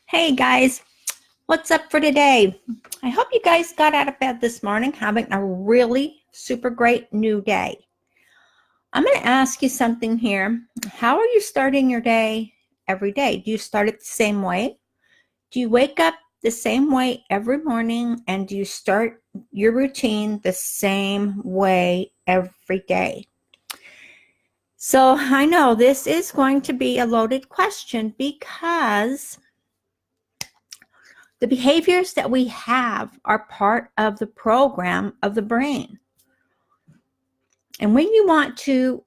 Hey guys, what's up for today? I hope you guys got out of bed this morning having a really super great new day. I'm going to ask you something here. How are you starting your day every day? Do you start it the same way? Do you wake up the same way every morning and do you start your routine the same way every day? So I know this is going to be a loaded question because the behaviors that we have are part of the program of the brain. And when you want to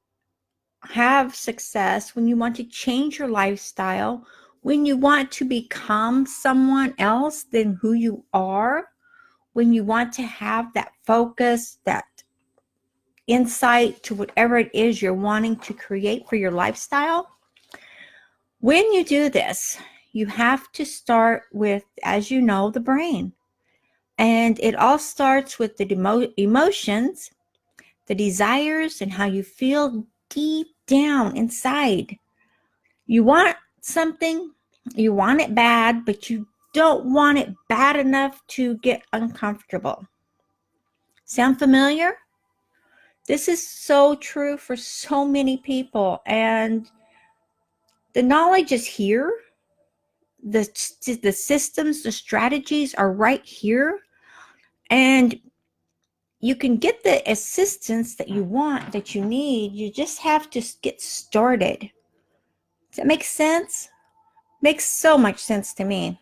have success, when you want to change your lifestyle, when you want to become someone else than who you are, when you want to have that focus, that insight to whatever it is you're wanting to create for your lifestyle, when you do this, you have to start with, as you know, the brain. And it all starts with the emotions, the desires, and how you feel deep down inside. You want something, you want it bad, but you don't want it bad enough to get uncomfortable. Sound familiar? This is so true for so many people. And the knowledge is here. The systems, the strategies are right here. And you can get the assistance that you want, that you need. You just have to get started. Does that make sense? Makes so much sense to me.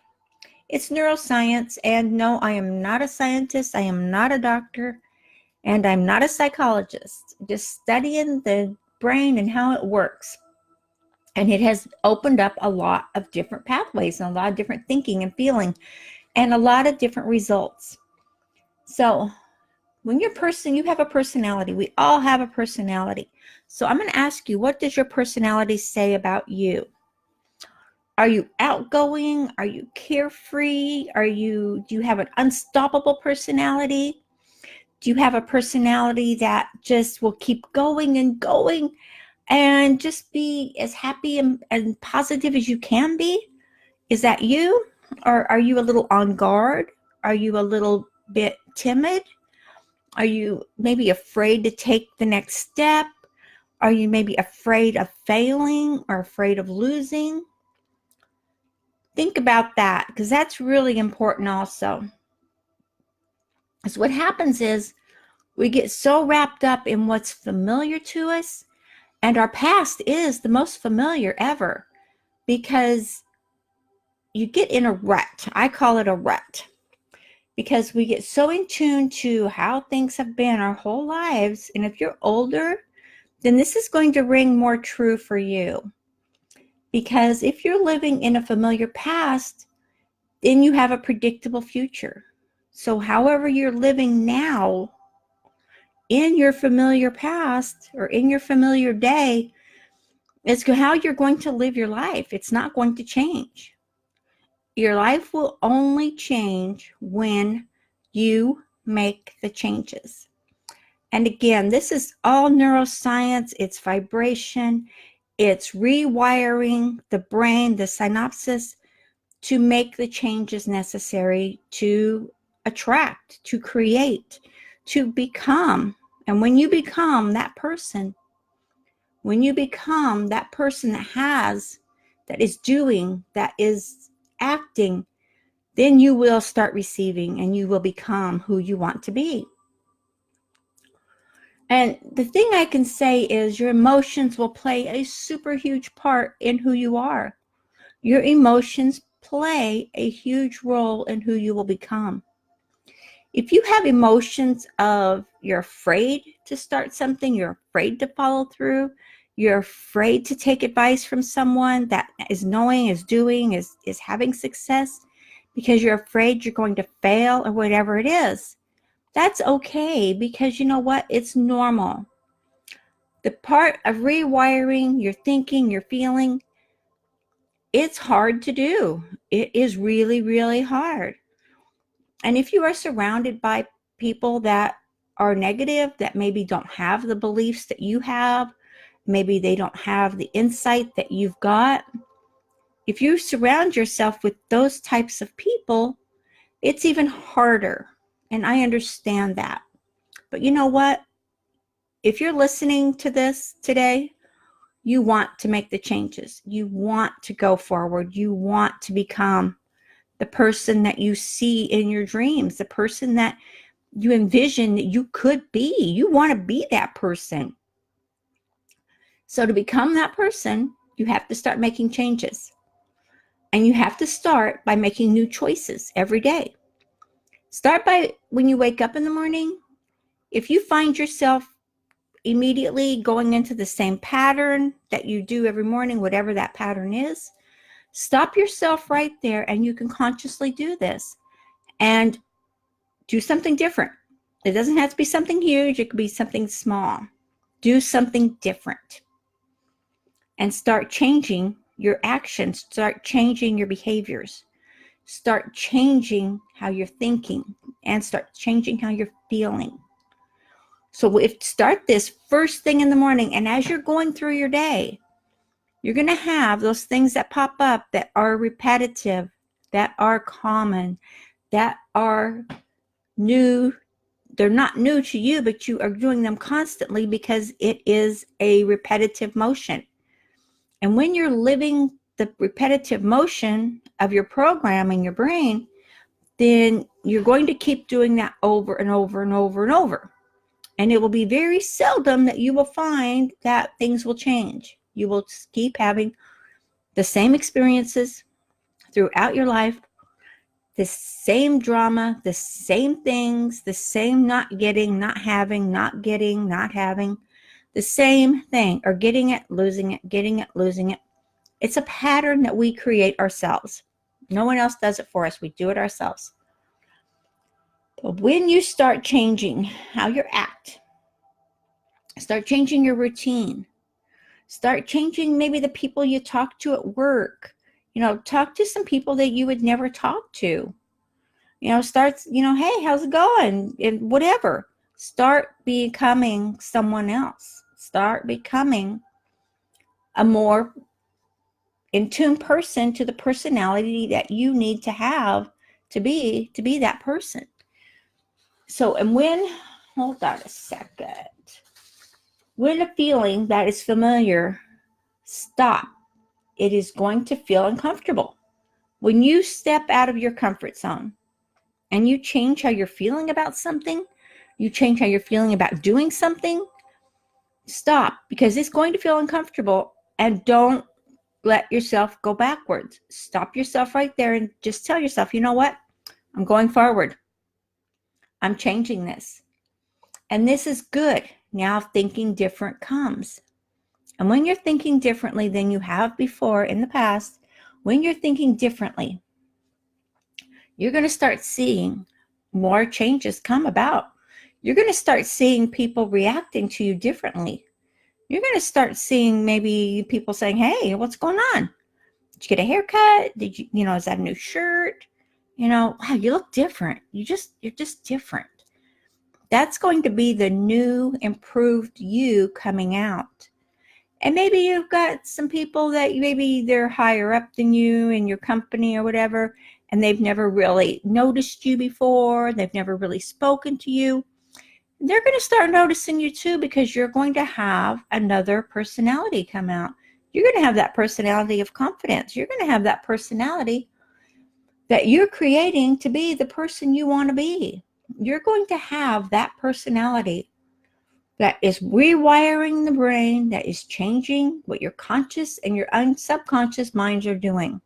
It's neuroscience, and no, I am not a scientist, I am not a doctor, and I'm not a psychologist. Just studying the brain and how it works. And it has opened up a lot of different pathways and a lot of different thinking and feeling and a lot of different results. So when you're you have a personality. We all have a personality. So I'm going to ask you, what does your personality say about you? Are you outgoing? Are you carefree? Do you have an unstoppable personality? Do you have a personality that just will keep going and just be as happy and positive as you can be? Is that you? Or are you a little on guard? Are you a little bit timid? Are you maybe afraid to take the next step? Are you maybe afraid of failing or afraid of losing? Think about that, because that's really important also. Because what happens is we get so wrapped up in what's familiar to us, and our past is the most familiar ever, because you get in a rut. I call it a rut, because we get so in tune to how things have been our whole lives. And if you're older, then this is going to ring more true for you. Because if you're living in a familiar past, then you have a predictable future. So however you're living now in your familiar past or in your familiar day is how you're going to live your life. It's not going to change. Your life will only change when you make the changes. And again, this is all neuroscience. It's vibration. It's rewiring the brain, the synapses, to make the changes necessary to attract, to create, to become. And when you become that person, that is doing, that is acting, then you will start receiving and you will become who you want to be. And the thing I can say is your emotions will play a super huge part in who you are. Your emotions play a huge role in who you will become. If you have emotions of you're afraid to start something, you're afraid to follow through, you're afraid to take advice from someone that is knowing, is doing, is having success, because you're afraid you're going to fail or whatever it is, that's okay, because you know what? It's normal. The part of rewiring your thinking, your feeling, it's hard to do. It is really, really hard. And if you are surrounded by people that are negative, that maybe don't have the beliefs that you have, maybe they don't have the insight that you've got, If you surround yourself with those types of people, it's even harder. And I understand that. But you know what? If you're listening to this today, you want to make the changes. You want to go forward. You want to become the person that you see in your dreams, the person that you envision that you could be. You want to be that person. So to become that person, you have to start making changes. And you have to start by making new choices every day. Start by when you wake up in the morning. If you find yourself immediately going into the same pattern that you do every morning, whatever that pattern is, stop yourself right there, and you can consciously do this and do something different. It doesn't have to be something huge. It could be something small. Do something different and start changing your actions. Start changing your behaviors. Start changing how you're thinking and start changing how you're feeling. So start this first thing in the morning, and as you're going through your day, you're going to have those things that pop up that are repetitive, that are common, that are new. They're not new to you, but you are doing them constantly because it is a repetitive motion. And when you're living the repetitive motion of your program in your brain, then you're going to keep doing that over and over and over and over. And it will be very seldom that you will find that things will change. You will keep having the same experiences throughout your life, the same drama, the same things, the same not getting, not having, not getting, not having, the same thing, or getting it, losing it, getting it, losing it. It's a pattern that we create ourselves. No one else does it for us. We do it ourselves. But when you start changing how you act, start changing your routine, start changing maybe the people you talk to at work, talk to some people that you would never talk to, start, hey, how's it going? And whatever, start becoming someone else. Start becoming a more in tune person to the personality that you need to have to be that person. So, and hold on a second. When a feeling that is familiar, stop. It is going to feel uncomfortable. When you step out of your comfort zone and you change how you're feeling about something, you change how you're feeling about doing something, stop, because it's going to feel uncomfortable, and don't let yourself go backwards. Stop yourself right there and just tell yourself, you know what? I'm going forward. I'm changing this. And this is good. Now thinking different comes. And when you're thinking differently than you have before in the past, when you're thinking differently, you're going to start seeing more changes come about. You're going to start seeing people reacting to you differently. You're going to start seeing maybe people saying, hey, what's going on? Did you get a haircut? Did you, is that a new shirt? Wow, you look different. You're just different. That's going to be the new, improved you coming out. And maybe you've got some people that maybe they're higher up than you in your company or whatever, and they've never really noticed you before. They've never really spoken to you. They're going to start noticing you too, because you're going to have another personality come out. You're going to have that personality of confidence. You're going to have that personality that you're creating to be the person you want to be. You're going to have that personality that is rewiring the brain, that is changing what your conscious and your subconscious minds are doing.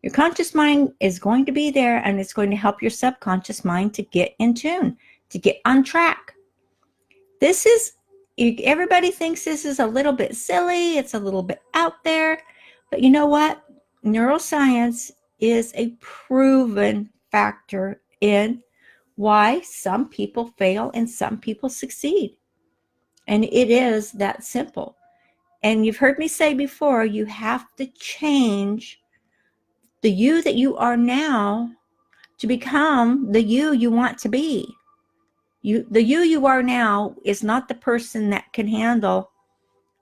Your conscious mind is going to be there, and it's going to help your subconscious mind to get in tune, to get on track. Everybody thinks this is a little bit silly. It's a little bit out there. But you know what? Neuroscience is a proven factor in why some people fail and some people succeed. And it is that simple. And you've heard me say before, you have to change the you that you are now to become the you want to be. The you are now is not the person that can handle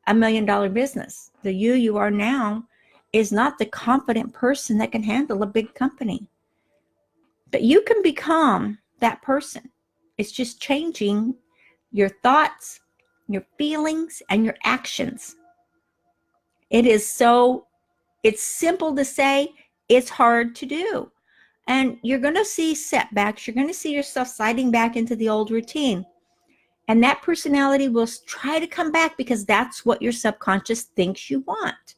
$1 million business. The you are now is not the confident person that can handle a big company. But you can become that person. It's just changing your thoughts, your feelings, and your actions. It's simple to say, it's hard to do. And you're going to see setbacks. You're going to see yourself sliding back into the old routine. And that personality will try to come back because that's what your subconscious thinks you want.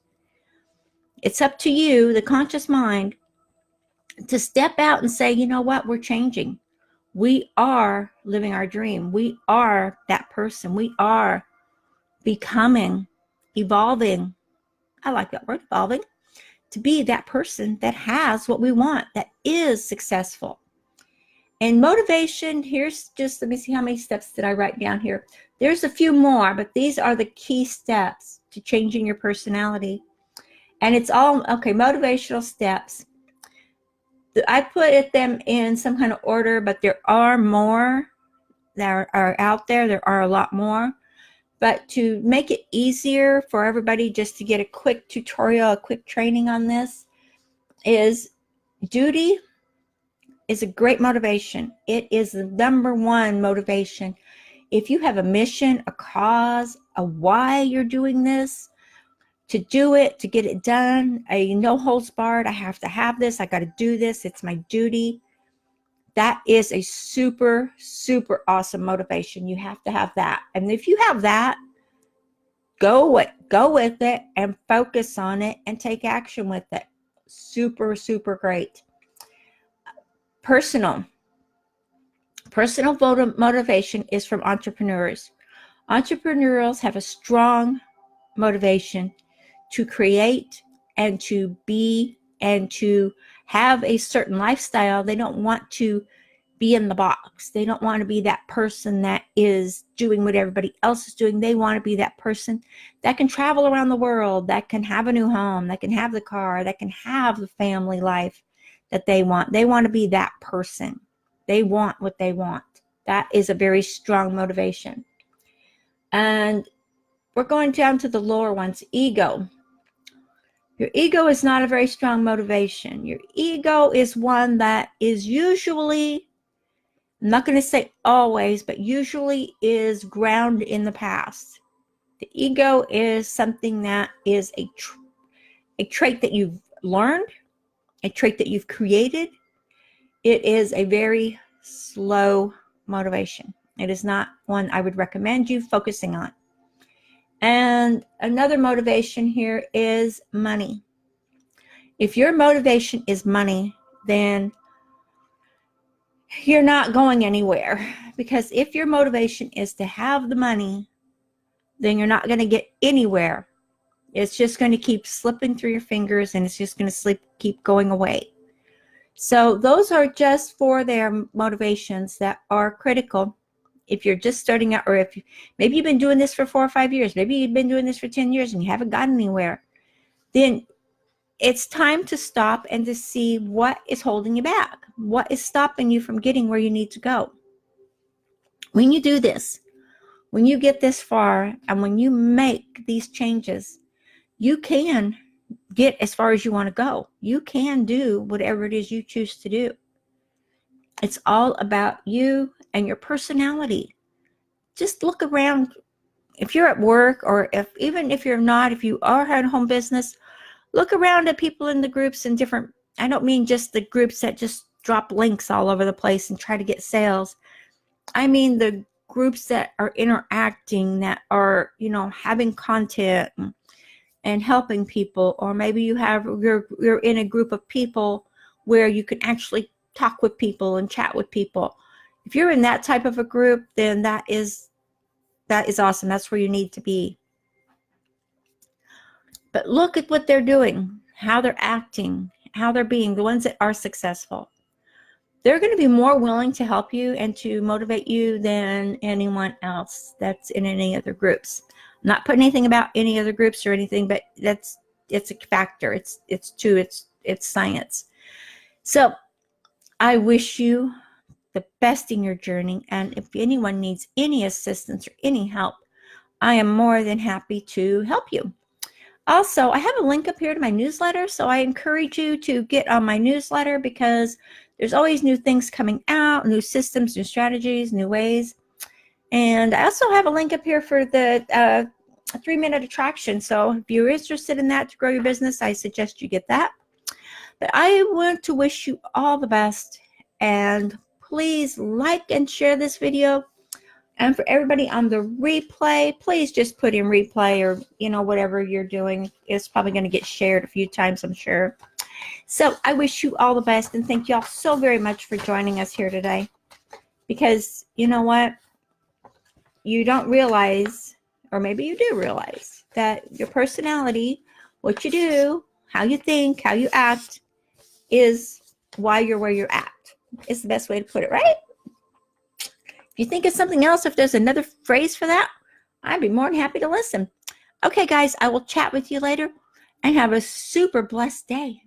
It's up to you, the conscious mind, to step out and say, you know what, we're changing. We are living our dream. We are that person. We are becoming, evolving. I like that word, evolving, to be that person that has what we want, that is successful. And motivation, here's just, let me see how many steps did I write down here. There's a few more, but these are the key steps to changing your personality. And it's all, okay, motivational steps. I put them in some kind of order, but there are more that are out there. There are a lot more. But to make it easier for everybody just to get a quick tutorial, a quick training on this, is duty is a great motivation. It is the number one motivation. If you have a mission, a cause, a why you're doing this, to do it, to get it done, a no holds barred, I have to have this, I got to do this, it's my duty. That is a super, super awesome motivation. You have to have that. And if you have that, go with it and focus on it and take action with it. Super, super great. Personal motivation is from entrepreneurs. Entrepreneurs have a strong motivation to create and to be and to have a certain lifestyle. They don't want to be in the box. They don't want to be that person that is doing what everybody else is doing. They want to be that person that can travel around the world, that can have a new home, that can have the car, that can have the family life that they want. They want to be that person. They want what they want. That is a very strong motivation. And we're going down to the lower ones. Ego. Your ego is not a very strong motivation. Your ego is one that is usually, I'm not going to say always, but usually is grounded in the past. The ego is something that is a trait that you've learned, a trait that you've created. It is a very slow motivation. It is not one I would recommend you focusing on. And another motivation here is money. If your motivation is money, then you're not going anywhere. Because if your motivation is to have the money, then you're not going to get anywhere. It's just going to keep slipping through your fingers, and it's just going to keep going away. So those are just for their motivations that are critical. If you're just starting out, or maybe you've been doing this for 4 or 5 years, maybe you've been doing this for 10 years and you haven't gotten anywhere, then it's time to stop and to see what is holding you back. What is stopping you from getting where you need to go? When you do this, when you get this far, and when you make these changes, you can get as far as you want to go. You can do whatever it is you choose to do. It's all about you and your personality. Just look around. If you're at work, or even if you're not, if you are at home business, look around at people in the groups and different, I don't mean just the groups that just drop links all over the place and try to get sales. I mean the groups that are interacting, that are, having content and helping people. Or maybe you're in a group of people where you can actually talk with people and chat with people. If you're in that type of a group, then that is awesome. That's where you need to be. But look at what they're doing, how they're acting, how they're being, the ones that are successful. They're going to be more willing to help you and to motivate you than anyone else that's in any other groups. I'm not putting anything about any other groups or anything, but it's a factor. It's science. So I wish you the best in your journey. And if anyone needs any assistance or any help, I am more than happy to help you. Also, I have a link up here to my newsletter, so I encourage you to get on my newsletter because there's always new things coming out, new systems, new strategies, new ways. And I also have a link up here for the 3-minute attraction. So if you're interested in that to grow your business, I suggest you get that. But I want to wish you all the best, and please like and share this video. And for everybody on the replay, please just put in replay, or whatever you're doing. It's probably going to get shared a few times, I'm sure. So I wish you all the best, and thank you all so very much for joining us here today. Because you know what? You don't realize, or maybe you do realize, that your personality, what you do, how you think, how you act, is why you're where you're at. Is the best way to put it, right? If you think of something else, if there's another phrase for that, I'd be more than happy to listen. Okay, guys, I will chat with you later, and have a super blessed day.